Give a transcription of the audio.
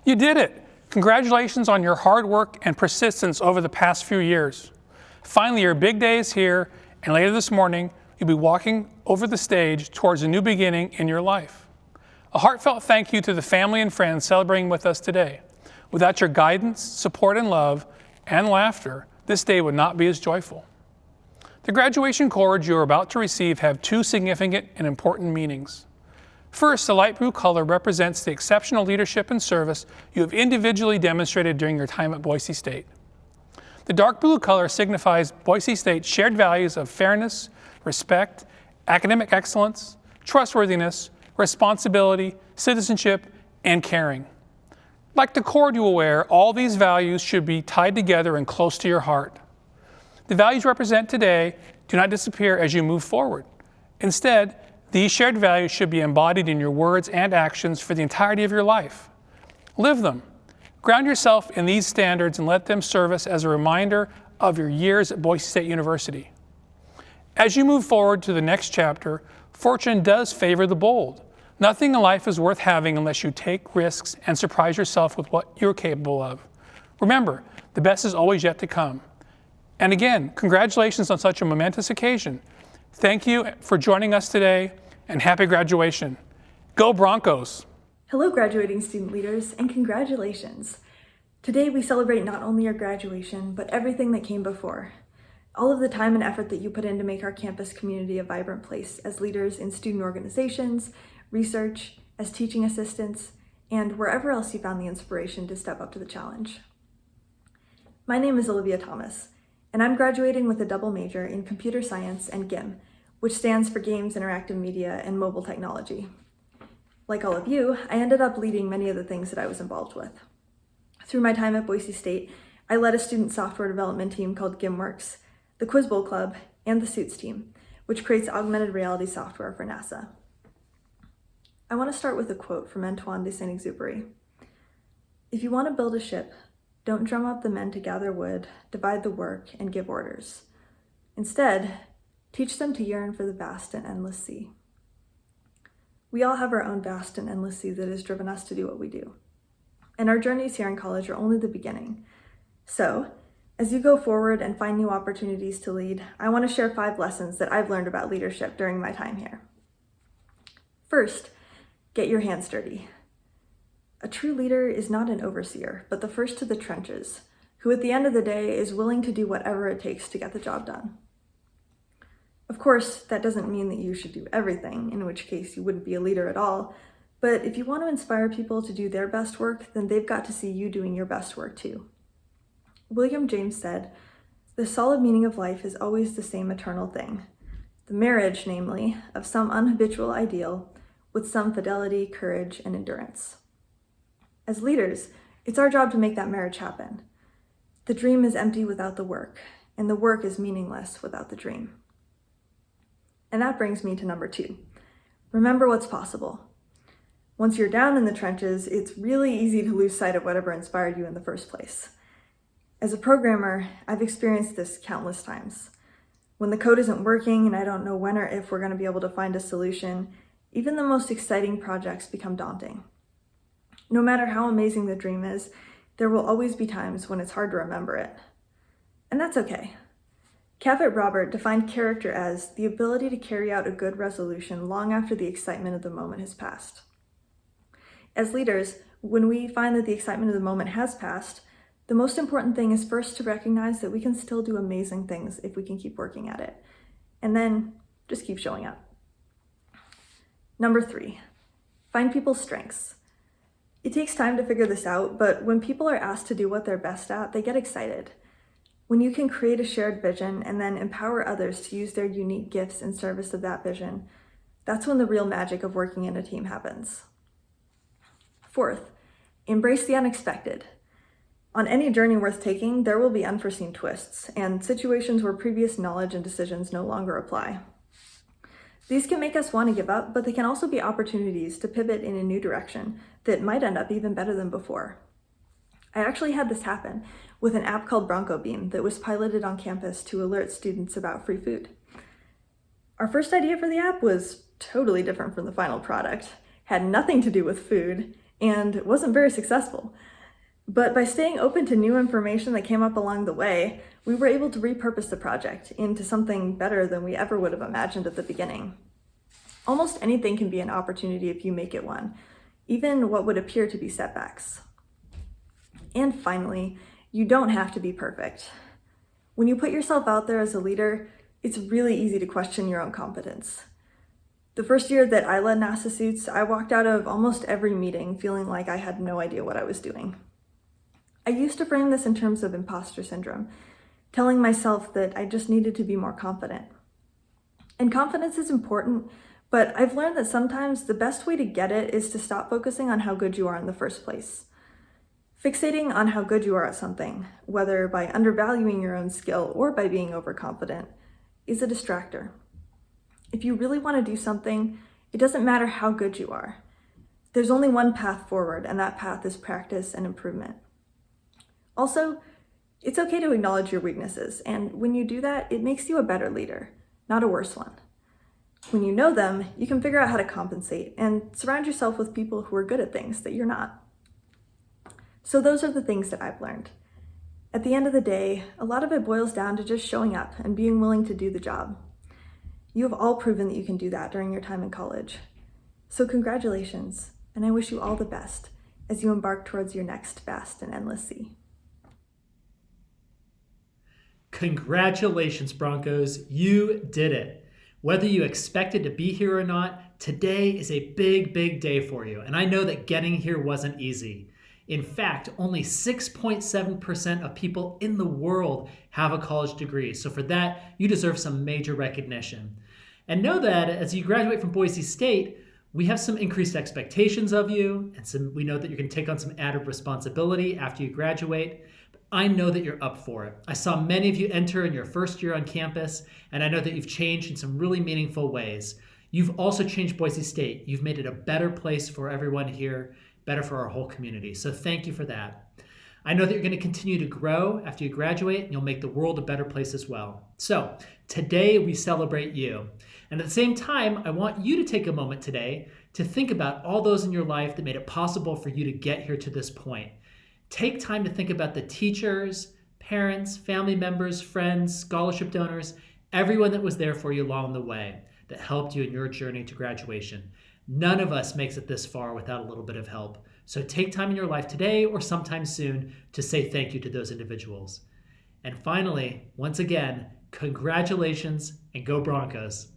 You did it! Congratulations on your hard work and persistence over the past few years. Finally, your big day is here, and later this morning, you'll be walking over the stage towards a new beginning in your life. A heartfelt thank you to the family and friends celebrating with us today. Without your guidance, support, and love, and laughter, this day would not be as joyful. The graduation cords you are about to receive have two significant and important meanings. First, the light blue color represents the exceptional leadership and service you have individually demonstrated during your time at Boise State. The dark blue color signifies Boise State's shared values of fairness, respect, academic excellence, trustworthiness, responsibility, citizenship, and caring. Like the cord you will wear, all these values should be tied together and close to your heart. The values represented today do not disappear as you move forward. Instead, these shared values should be embodied in your words and actions for the entirety of your life. Live them. Ground yourself in these standards and let them serve us as a reminder of your years at Boise State University. As you move forward to the next chapter, fortune does favor the bold. Nothing in life is worth having unless you take risks and surprise yourself with what you're capable of. Remember, the best is always yet to come. And again, congratulations on such a momentous occasion. Thank you for joining us today, and happy graduation. Go Broncos! Hello, graduating student leaders, and congratulations. Today we celebrate not only your graduation, but everything that came before. All of the time and effort that you put in to make our campus community a vibrant place as leaders in student organizations, research, as teaching assistants, and wherever else you found the inspiration to step up to the challenge. My name is Olivia Thomas, and I'm graduating with a double major in computer science and GIM, which stands for Games, Interactive Media, and Mobile Technology. Like all of you, I ended up leading many of the things that I was involved with. Through my time at Boise State, I led a student software development team called GimWorks, the Quiz Bowl Club, and the Suits team, which creates augmented reality software for NASA. I want to start with a quote from Antoine de Saint-Exupéry. "If you want to build a ship, don't drum up the men to gather wood, divide the work, and give orders. Instead, teach them to yearn for the vast and endless sea." We all have our own vast and endless sea that has driven us to do what we do. And our journeys here in college are only the beginning. So, as you go forward and find new opportunities to lead, I want to share 5 lessons that I've learned about leadership during my time here. First, get your hands dirty. A true leader is not an overseer, but the first to the trenches, who at the end of the day is willing to do whatever it takes to get the job done. Of course, that doesn't mean that you should do everything, in which case you wouldn't be a leader at all, but if you want to inspire people to do their best work, then they've got to see you doing your best work too. William James said, "The solid meaning of life is always the same eternal thing, the marriage, namely, of some unhabitual ideal with some fidelity, courage, and endurance." As leaders, it's our job to make that marriage happen. The dream is empty without the work, and the work is meaningless without the dream. And that brings me to number 2. Remember what's possible. Once you're down in the trenches, it's really easy to lose sight of whatever inspired you in the first place. As a programmer, I've experienced this countless times. When the code isn't working and I don't know when or if we're going to be able to find a solution, even the most exciting projects become daunting. No matter how amazing the dream is, there will always be times when it's hard to remember it. And that's okay. Cavett Robert defined character as the ability to carry out a good resolution long after the excitement of the moment has passed. As leaders, when we find that the excitement of the moment has passed, the most important thing is first to recognize that we can still do amazing things if we can keep working at it. And then just keep showing up. Number 3, find people's strengths. It takes time to figure this out, but when people are asked to do what they're best at, they get excited. When you can create a shared vision and then empower others to use their unique gifts in service of that vision, that's when the real magic of working in a team happens. 4th, embrace the unexpected. On any journey worth taking, there will be unforeseen twists and situations where previous knowledge and decisions no longer apply. These can make us want to give up, but they can also be opportunities to pivot in a new direction that might end up even better than before. I actually had this happen with an app called Bronco Beam that was piloted on campus to alert students about free food. Our first idea for the app was totally different from the final product, had nothing to do with food, and wasn't very successful. But by staying open to new information that came up along the way, we were able to repurpose the project into something better than we ever would have imagined at the beginning. Almost anything can be an opportunity if you make it one, even what would appear to be setbacks. And finally, you don't have to be perfect. When you put yourself out there as a leader, it's really easy to question your own competence. The first year that I led NASA Suits, I walked out of almost every meeting feeling like I had no idea what I was doing. I used to frame this in terms of imposter syndrome, telling myself that I just needed to be more confident. And confidence is important, but I've learned that sometimes the best way to get it is to stop focusing on how good you are in the first place. Fixating on how good you are at something, whether by undervaluing your own skill or by being overconfident, is a distractor. If you really want to do something, it doesn't matter how good you are. There's only one path forward, and that path is practice and improvement. Also, it's okay to acknowledge your weaknesses, and when you do that, it makes you a better leader, not a worse one. When you know them, you can figure out how to compensate and surround yourself with people who are good at things that you're not. So those are the things that I've learned. At the end of the day, a lot of it boils down to just showing up and being willing to do the job. You have all proven that you can do that during your time in college. So congratulations, and I wish you all the best as you embark towards your next vast and endless sea. Congratulations, Broncos. You did it. Whether you expected to be here or not, today is a big, big day for you. And I know that getting here wasn't easy. In fact, only 6.7% of people in the world have a college degree. So for that, you deserve some major recognition. And know that as you graduate from Boise State, we have some increased expectations of you, and we know that you're going to take on some added responsibility after you graduate. But I know that you're up for it. I saw many of you enter in your first year on campus, and I know that you've changed in some really meaningful ways. You've also changed Boise State. You've made it a better place for everyone here, better for our whole community. So thank you for that. I know that you're going to continue to grow after you graduate, and you'll make the world a better place as well. So today we celebrate you. And at the same time, I want you to take a moment today to think about all those in your life that made it possible for you to get here to this point. Take time to think about the teachers, parents, family members, friends, scholarship donors, everyone that was there for you along the way that helped you in your journey to graduation. None of us makes it this far without a little bit of help. So take time in your life today or sometime soon to say thank you to those individuals. And finally, once again, congratulations and go Broncos.